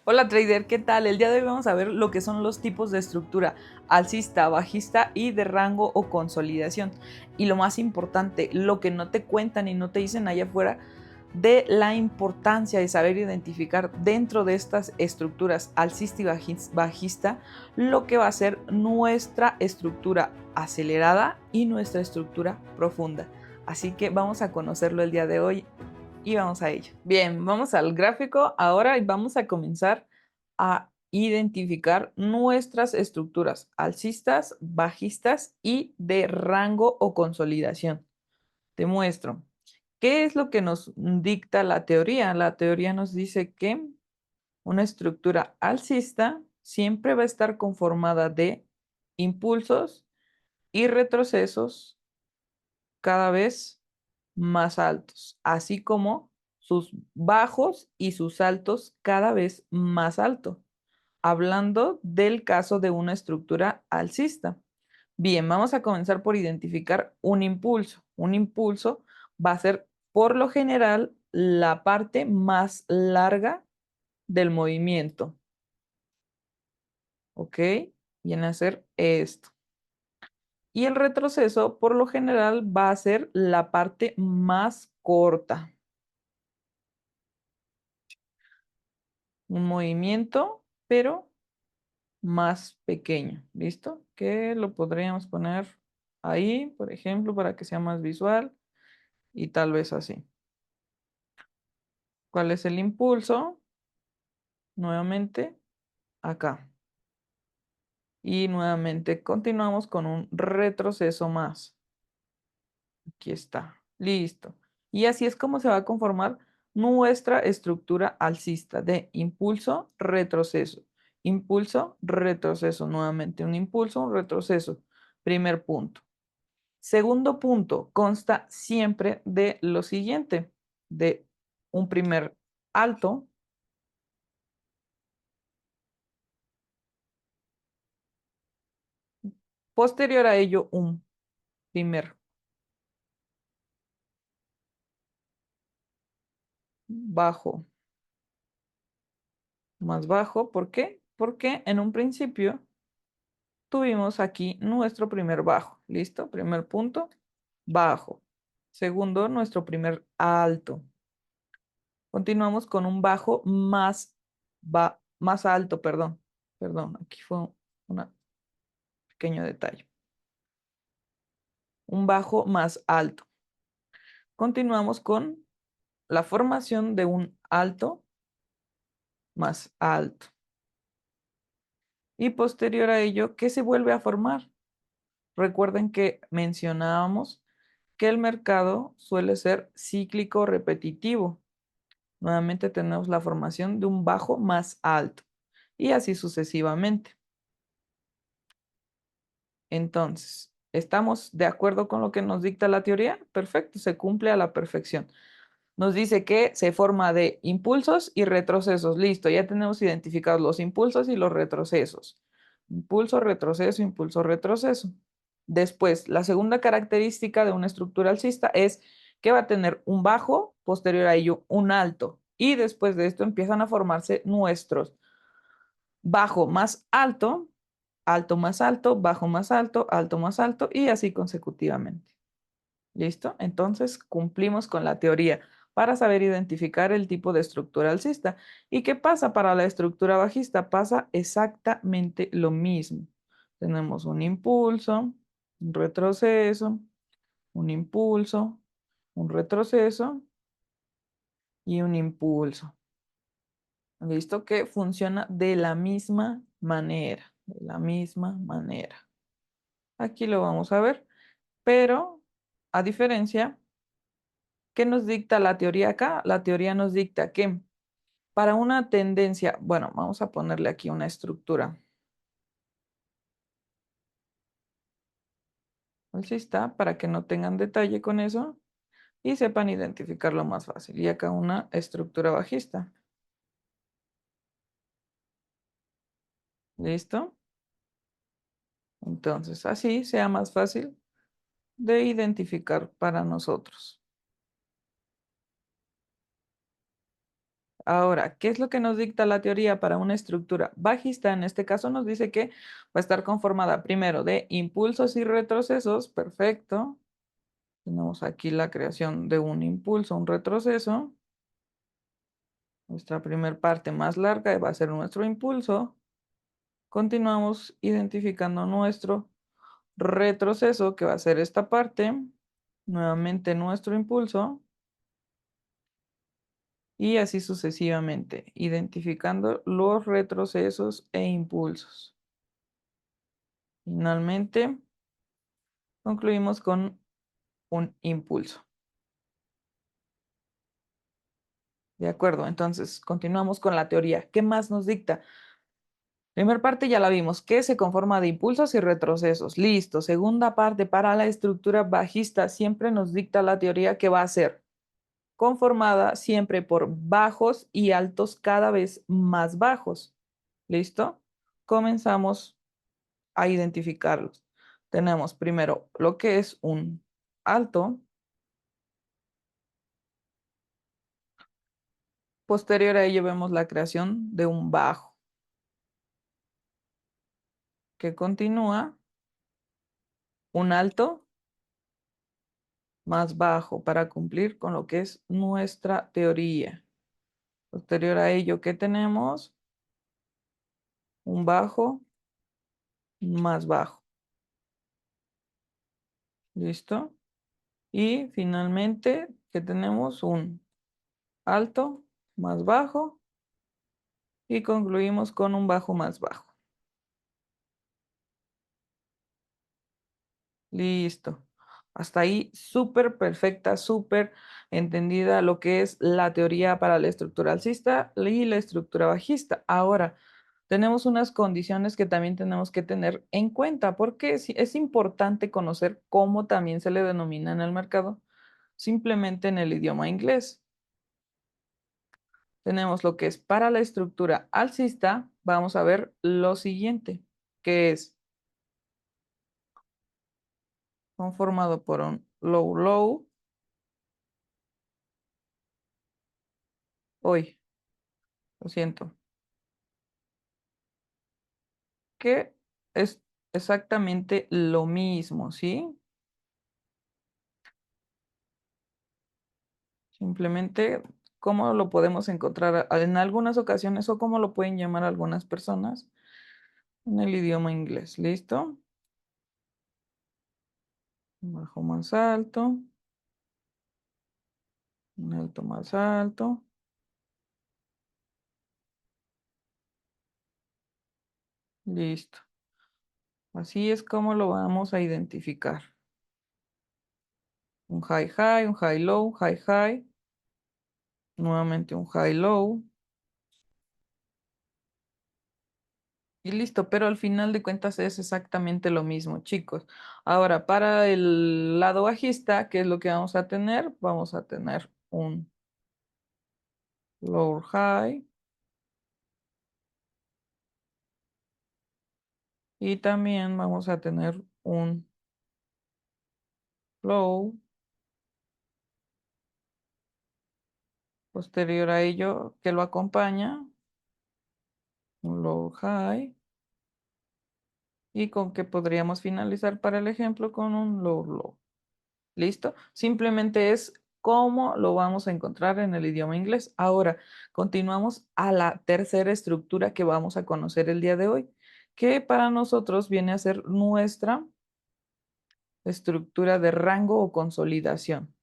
Hola trader, ¿qué tal? El día de hoy vamos a ver lo que son los tipos de estructura alcista, bajista y de rango o consolidación. Y lo más importante, lo que no te cuentan y no te dicen allá afuera, de la importancia de saber identificar dentro de estas estructuras alcista y bajista lo que va a ser nuestra estructura acelerada y nuestra estructura profunda. Así que vamos a conocerlo el día de hoy y vamos a ello. Bien, vamos al gráfico ahora y vamos a comenzar a identificar nuestras estructuras alcistas, bajistas y de rango o consolidación. Te muestro. ¿Qué es lo que nos dicta la teoría? La teoría nos dice que una estructura alcista siempre va a estar conformada de impulsos y retrocesos cada vez más altos, así como sus bajos y sus altos cada vez más altos, hablando del caso de una estructura alcista. Bien, vamos a comenzar por identificar un impulso. Un impulso va a ser, por lo general, la parte más larga del movimiento. ¿Ok? Viene a ser esto. Y el retroceso, por lo general, va a ser la parte más corta. Un movimiento, pero más pequeño. ¿Listo? Que lo podríamos poner ahí, por ejemplo, para que sea más visual y tal vez así. ¿Cuál es el impulso? Nuevamente, acá. Y nuevamente continuamos con un retroceso más. Aquí está. Listo. Y así es como se va a conformar nuestra estructura alcista de impulso, retroceso. Impulso, retroceso. Nuevamente un impulso, un retroceso. Primer punto. Segundo punto, consta siempre de lo siguiente, de un primer alto, posterior a ello un primer bajo más bajo. ¿Por qué? Porque en un principio tuvimos aquí nuestro primer bajo. ¿Listo? Primer punto, bajo. Segundo, nuestro primer alto. Continuamos con un bajo más alto, perdón. Perdón, aquí fue un pequeño detalle. Un bajo más alto. Continuamos con la formación de un alto más alto. Y posterior a ello, ¿qué se vuelve a formar? Recuerden que mencionábamos que el mercado suele ser cíclico repetitivo. Nuevamente tenemos la formación de un bajo más alto y así sucesivamente. Entonces, ¿estamos de acuerdo con lo que nos dicta la teoría? Perfecto, se cumple a la perfección. Nos dice que se forma de impulsos y retrocesos. Listo, ya tenemos identificados los impulsos y los retrocesos. Impulso, retroceso, impulso, retroceso. Después, la segunda característica de una estructura alcista es que va a tener un bajo, posterior a ello un alto. Y después de esto empiezan a formarse nuestros bajo más alto, alto más alto, bajo más alto, alto más alto y así consecutivamente. ¿Listo? Entonces cumplimos con la teoría para saber identificar el tipo de estructura alcista. ¿Y qué pasa para la estructura bajista? Pasa exactamente lo mismo. Tenemos un impulso, un retroceso, un impulso, un retroceso y un impulso. ¿Listo? Que funciona de la misma manera, de la misma manera. Aquí lo vamos a ver, pero a diferencia, ¿qué nos dicta la teoría acá? La teoría nos dicta que para una tendencia, bueno, vamos a ponerle aquí una estructura alcista para que no tengan detalle con eso y sepan identificarlo más fácil. Y acá una estructura bajista. ¿Listo? Entonces, así sea más fácil de identificar para nosotros. Ahora, ¿qué es lo que nos dicta la teoría para una estructura bajista? En este caso nos dice que va a estar conformada primero de impulsos y retrocesos. Perfecto. Tenemos aquí la creación de un impulso, un retroceso. Nuestra primera parte más larga va a ser nuestro impulso. Continuamos identificando nuestro retroceso, que va a ser esta parte. Nuevamente nuestro impulso. Y así sucesivamente, identificando los retrocesos e impulsos. Finalmente, concluimos con un impulso. De acuerdo, entonces continuamos con la teoría. ¿Qué más nos dicta? Primera parte ya la vimos, que se conforma de impulsos y retrocesos. Listo. Segunda parte, para la estructura bajista siempre nos dicta la teoría que va a ser conformada siempre por bajos y altos cada vez más bajos. ¿Listo? Comenzamos a identificarlos. Tenemos primero lo que es un alto. Posterior a ello vemos la creación de un bajo, que continúa un alto más bajo para cumplir con lo que es nuestra teoría. Posterior a ello, ¿qué tenemos? Un bajo más bajo. ¿Listo? Y finalmente, ¿qué tenemos? Un alto más bajo y concluimos con un bajo más bajo. Listo. Hasta ahí súper perfecta, súper entendida lo que es la teoría para la estructura alcista y la estructura bajista. Ahora, tenemos unas condiciones que también tenemos que tener en cuenta porque es importante conocer cómo también se le denomina en el mercado, simplemente en el idioma inglés. Tenemos lo que es para la estructura alcista, vamos a ver lo siguiente, que es conformado por un low-low. Hoy, lo siento, que es exactamente lo mismo, ¿sí? Simplemente cómo lo podemos encontrar en algunas ocasiones o cómo lo pueden llamar algunas personas en el idioma inglés. ¿Listo? Un bajo más alto, un alto más alto. Listo. Así es como lo vamos a identificar. Un high high, un high low, high high. Nuevamente un high low. Y listo, pero al final de cuentas es exactamente lo mismo, chicos. Ahora, para el lado bajista, ¿qué es lo que vamos a tener? Vamos a tener un low high y también vamos a tener un low. Posterior a ello, que lo acompaña, un low high. Y con que podríamos finalizar para el ejemplo con un low low. ¿Listo? Simplemente es cómo lo vamos a encontrar en el idioma inglés. Ahora, continuamos a la tercera estructura que vamos a conocer el día de hoy, que para nosotros viene a ser nuestra estructura de rango o consolidación.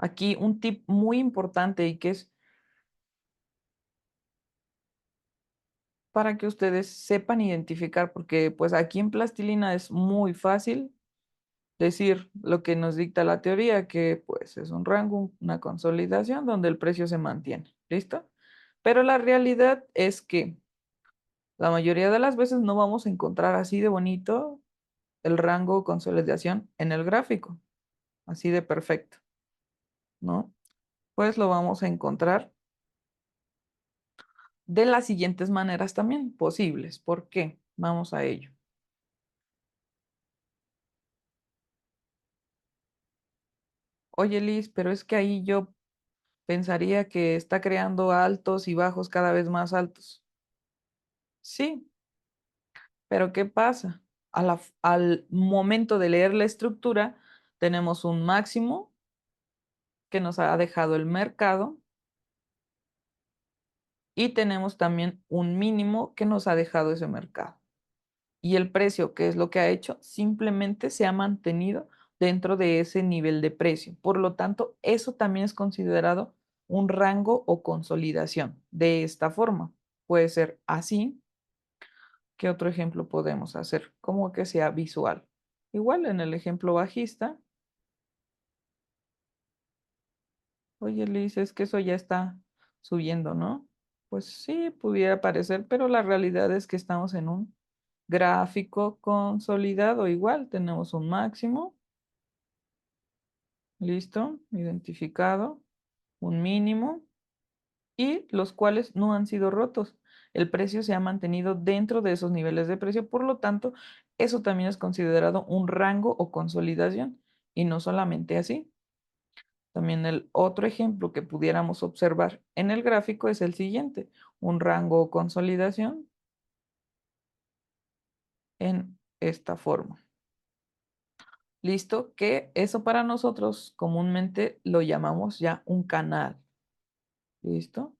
Aquí un tip muy importante y que es para que ustedes sepan identificar, porque pues aquí en plastilina es muy fácil decir lo que nos dicta la teoría, que pues es un rango, una consolidación donde el precio se mantiene. ¿Listo? Pero la realidad es que la mayoría de las veces no vamos a encontrar así de bonito el rango o consolidación en el gráfico, así de perfecto, ¿no? Pues lo vamos a encontrar de las siguientes maneras también posibles. ¿Por qué? Vamos a ello. Oye, Liz, pero es que ahí yo pensaría que está creando altos y bajos cada vez más altos. Sí, pero ¿qué pasa? Al momento de leer la estructura, tenemos un máximo que nos ha dejado el mercado y tenemos también un mínimo que nos ha dejado ese mercado. Y el precio, ¿qué es lo que ha hecho? Simplemente se ha mantenido dentro de ese nivel de precio. Por lo tanto, eso también es considerado un rango o consolidación. De esta forma, puede ser así. ¿Qué otro ejemplo podemos hacer? Como que sea visual. Igual en el ejemplo bajista, oye, le dices que eso ya está subiendo, ¿no? Pues sí, pudiera parecer, pero la realidad es que estamos en un gráfico consolidado. Igual tenemos un máximo, listo, identificado, un mínimo y los cuales no han sido rotos. El precio se ha mantenido dentro de esos niveles de precio, por lo tanto, eso también es considerado un rango o consolidación. Y no solamente así. También el otro ejemplo que pudiéramos observar en el gráfico es el siguiente, un rango o consolidación en esta forma. Listo, que eso para nosotros comúnmente lo llamamos ya un canal. ¿Listo?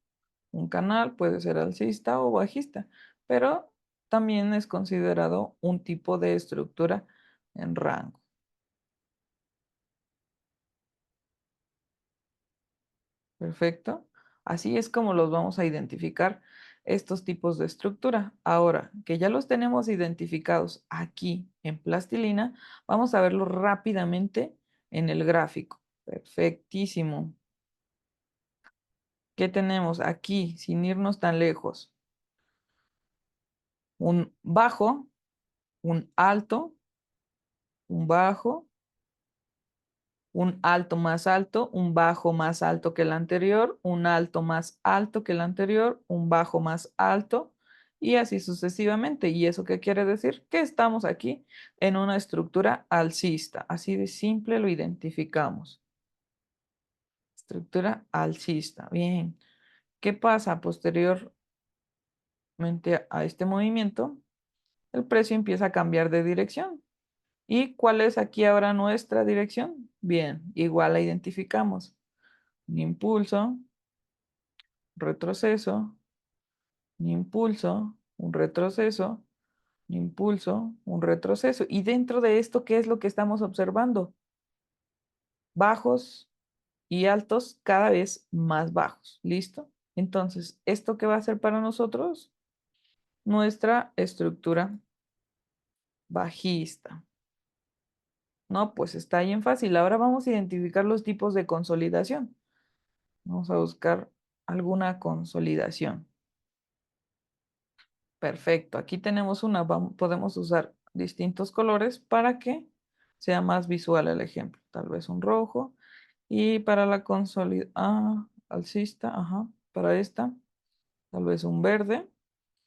Un canal puede ser alcista o bajista, pero también es considerado un tipo de estructura en rango. Perfecto. Así es como los vamos a identificar estos tipos de estructura. Ahora que ya los tenemos identificados aquí en plastilina, vamos a verlo rápidamente en el gráfico. Perfectísimo. ¿Qué tenemos aquí sin irnos tan lejos? Un bajo, un alto, un bajo, un alto más alto, un bajo más alto que el anterior, un alto más alto que el anterior, un bajo más alto y así sucesivamente. ¿Y eso qué quiere decir? Que estamos aquí en una estructura alcista. Así de simple lo identificamos. Estructura alcista. Bien. ¿Qué pasa posteriormente a este movimiento? El precio empieza a cambiar de dirección. ¿Y cuál es aquí ahora nuestra dirección? Bien, igual la identificamos. Un impulso, retroceso, un impulso, un retroceso, un impulso, un retroceso. Y dentro de esto, ¿qué es lo que estamos observando? Bajos y altos cada vez más bajos. ¿Listo? Entonces, ¿esto qué va a ser para nosotros? Nuestra estructura bajista. No, pues está bien fácil. Ahora vamos a identificar los tipos de consolidación. Vamos a buscar alguna consolidación. Perfecto. Aquí tenemos una. Podemos usar distintos colores para que sea más visual el ejemplo. Tal vez un rojo. Y para la consolidación, alcista, ajá. Para esta, tal vez un verde.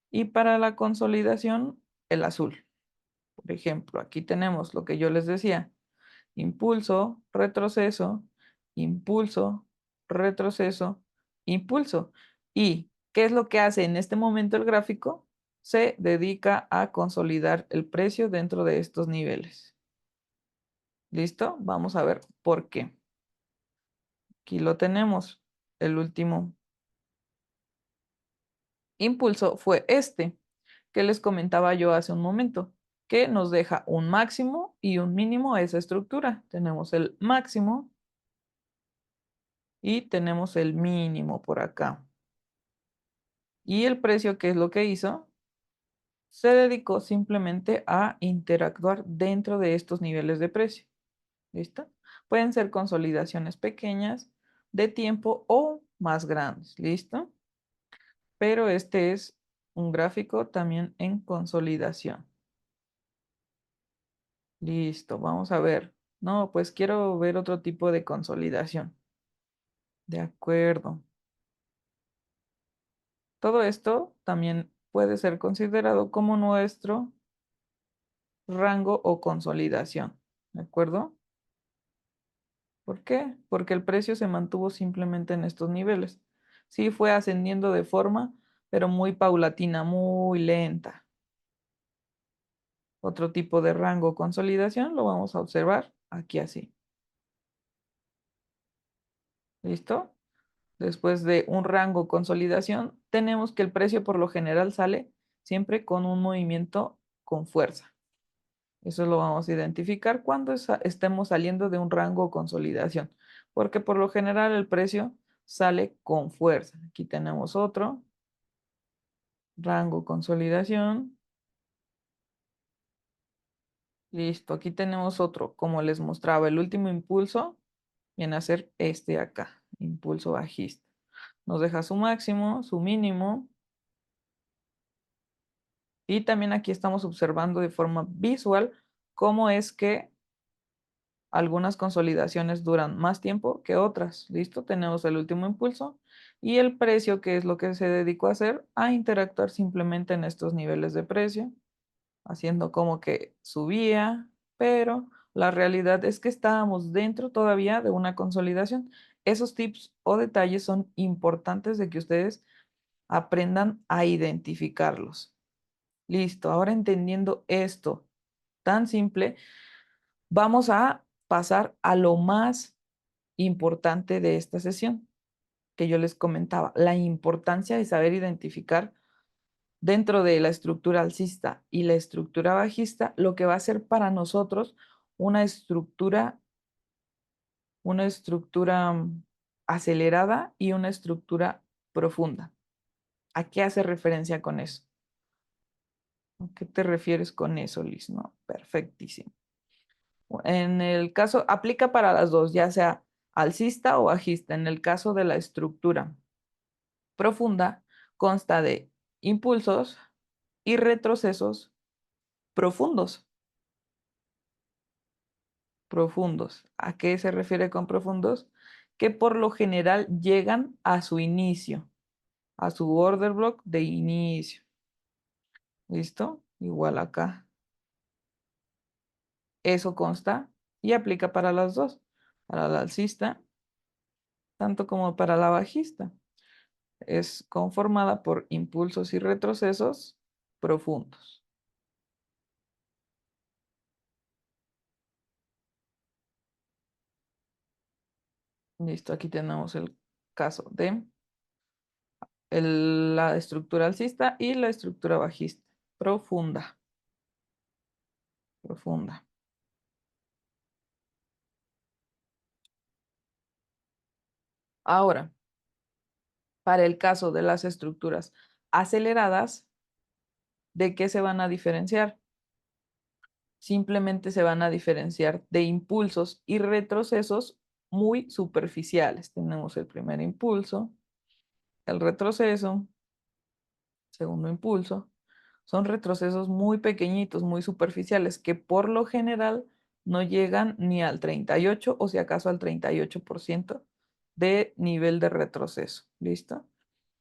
Y para la consolidación, el azul. Por ejemplo, aquí tenemos lo que yo les decía. Impulso, retroceso, impulso, retroceso, impulso. ¿Y qué es lo que hace en este momento el gráfico? Se dedica a consolidar el precio dentro de estos niveles. ¿Listo? Vamos a ver por qué. Aquí lo tenemos. El último impulso fue este, que les comentaba yo hace un momento, que nos deja un máximo y un mínimo a esa estructura. Tenemos el máximo y tenemos el mínimo por acá. Y el precio, ¿qué es lo que hizo? Se dedicó simplemente a interactuar dentro de estos niveles de precio. ¿Listo? Pueden ser consolidaciones pequeñas de tiempo o más grandes. ¿Listo? Pero este es un gráfico también en consolidación. Listo, vamos a ver. No, pues quiero ver otro tipo de consolidación. De acuerdo. Todo esto también puede ser considerado como nuestro rango o consolidación. ¿De acuerdo? ¿Por qué? Porque el precio se mantuvo simplemente en estos niveles. Sí fue ascendiendo de forma, pero muy paulatina, muy lenta. Otro tipo de rango o consolidación lo vamos a observar aquí así. ¿Listo? Después de un rango o consolidación, tenemos que el precio por lo general sale siempre con un movimiento con fuerza. Eso lo vamos a identificar cuando estemos saliendo de un rango o consolidación, porque por lo general el precio sale con fuerza. Aquí tenemos otro rango consolidación. Listo, aquí tenemos otro. Como les mostraba, el último impulso viene a ser este acá, impulso bajista. Nos deja su máximo, su mínimo. Y también aquí estamos observando de forma visual cómo es que algunas consolidaciones duran más tiempo que otras. ¿Listo? Tenemos el último impulso y el precio, que es lo que se dedicó a hacer, a interactuar simplemente en estos niveles de precio, haciendo como que subía, pero la realidad es que estábamos dentro todavía de una consolidación. Esos tips o detalles son importantes de que ustedes aprendan a identificarlos. Listo, ahora entendiendo esto tan simple, vamos a pasar a lo más importante de esta sesión que yo les comentaba, la importancia de saber identificar dentro de la estructura alcista y la estructura bajista lo que va a ser para nosotros una estructura, una estructura acelerada y una estructura profunda. ¿A qué hace referencia con eso? ¿A qué te refieres con eso, Liz? No, perfectísimo. En el caso, aplica para las dos, ya sea alcista o bajista. En el caso de la estructura profunda, consta de impulsos y retrocesos profundos. Profundos. ¿A qué se refiere con profundos? Que por lo general llegan a su inicio, a su order block de inicio. ¿Listo? Igual acá. Eso consta y aplica para las dos, para la alcista, tanto como para la bajista. Es conformada por impulsos y retrocesos profundos. Listo, aquí tenemos el caso de la estructura alcista y la estructura bajista. Profunda, profunda. Ahora, para el caso de las estructuras aceleradas, ¿de qué se van a diferenciar? Simplemente se van a diferenciar de impulsos y retrocesos muy superficiales. Tenemos el primer impulso, el retroceso, segundo impulso. Son retrocesos muy pequeñitos, muy superficiales, que por lo general no llegan ni al 38 o si acaso al 38% de nivel de retroceso. ¿Listo?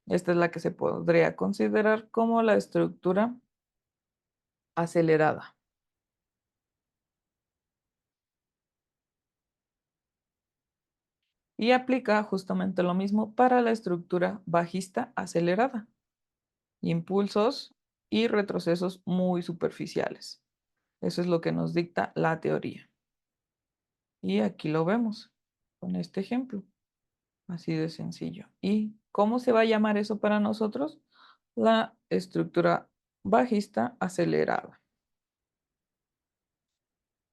Esta es la que se podría considerar como la estructura acelerada. Y aplica justamente lo mismo para la estructura bajista acelerada. Impulsos y retrocesos muy superficiales. Eso es lo que nos dicta la teoría. Y aquí lo vemos con este ejemplo. Así de sencillo. ¿Y cómo se va a llamar eso para nosotros? La estructura bajista acelerada.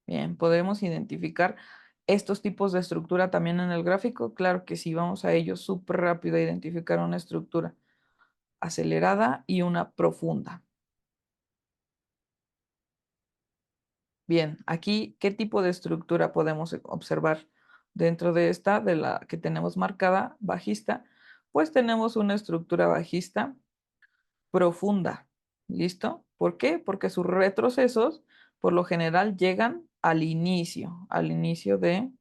Bien, podemos identificar estos tipos de estructura también en el gráfico. Claro que sí, vamos a ello súper rápido a identificar una estructura acelerada y una profunda. Bien, aquí, ¿qué tipo de estructura podemos observar dentro de esta, de la que tenemos marcada, bajista? Pues tenemos una estructura bajista profunda. ¿Listo? ¿Por qué? Porque sus retrocesos por lo general llegan al inicio de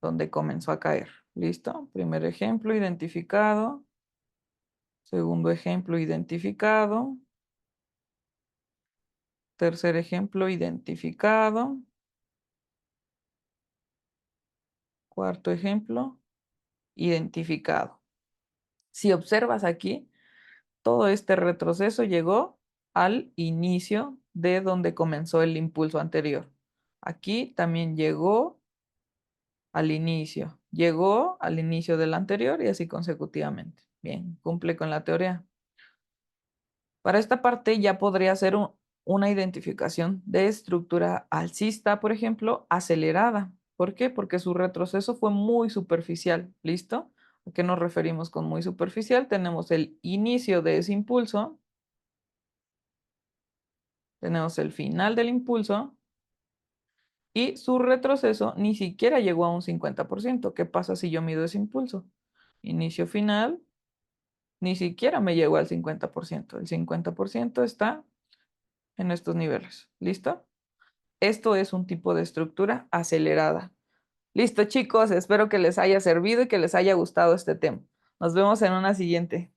donde comenzó a caer. ¿Listo? Primer ejemplo identificado. Segundo ejemplo identificado. Tercer ejemplo identificado. Cuarto ejemplo, identificado. Si observas aquí, todo este retroceso llegó al inicio de donde comenzó el impulso anterior. Aquí también llegó al inicio del anterior y así consecutivamente. Bien, cumple con la teoría. Para esta parte ya podría ser una identificación de estructura alcista, por ejemplo, acelerada. ¿Por qué? Porque su retroceso fue muy superficial. ¿Listo? ¿A qué nos referimos con muy superficial? Tenemos el inicio de ese impulso, tenemos el final del impulso y su retroceso ni siquiera llegó a un 50%. ¿Qué pasa si yo mido ese impulso? Inicio final, ni siquiera me llegó al 50%. El 50% está en estos niveles. ¿Listo? Esto es un tipo de estructura acelerada. Listo, chicos, espero que les haya servido y que les haya gustado este tema. Nos vemos en una siguiente.